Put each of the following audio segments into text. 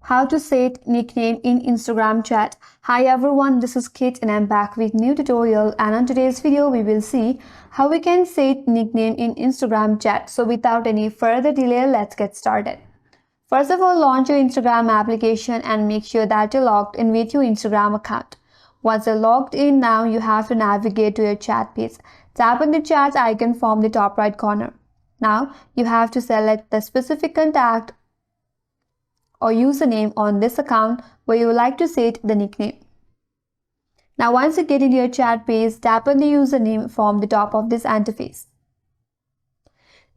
How to set nickname in Instagram chat. Hi everyone, this is Kit and I'm back with new tutorial, and on today's video we will see how we can set nickname in Instagram chat. So without any further delay, let's get started. First of all, launch your Instagram application and make sure that you're logged in with your Instagram account. Once you're logged in, now you have to navigate to your chat page. Tap on the chat icon from the top right corner. Now you have to select the specific contact or username on this account where you would like to set the nickname. Now once you get into your chat page, tap on the username from the top of this interface.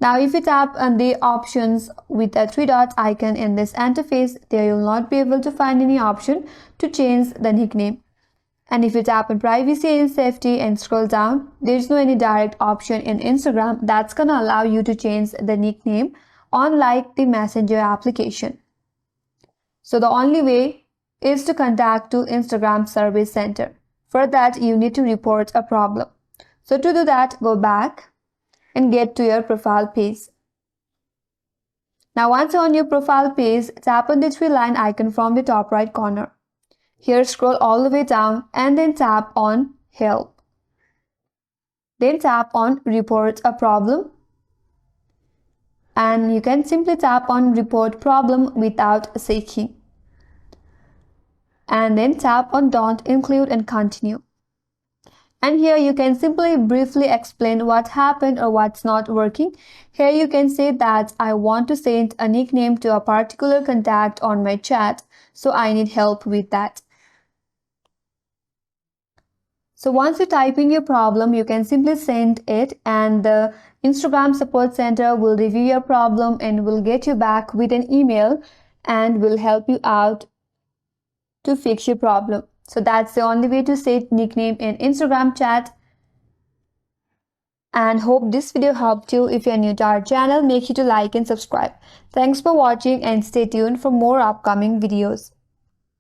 Now if you tap on the options with a three dots icon in this interface, there you will not be able to find any option to change the nickname. And if you tap on privacy and safety and scroll down, there is no any direct option in Instagram that's gonna allow you to change the nickname unlike the Messenger application. So the only way is to contact to Instagram Service Center. For that, you need to report a problem. So to do that, go back and get to your profile page. Now once you're on your profile page, tap on the three-line icon from the top right corner. Here scroll all the way down and then tap on Help. Then tap on Report a Problem. And you can simply tap on Report Problem without seeking. And then tap on Don't Include and Continue. And here you can simply briefly explain what happened or what's not working. Here you can say that I want to send a nickname to a particular contact on my chat, so I need help with that. So once you type in your problem, you can simply send it and the Instagram Support Center will review your problem and will get you back with an email and will help you out to fix your problem. So that's the only way to set nickname in Instagram chat. And hope this video helped you. If you're new to our channel, make sure to like and subscribe. Thanks for watching and stay tuned for more upcoming videos.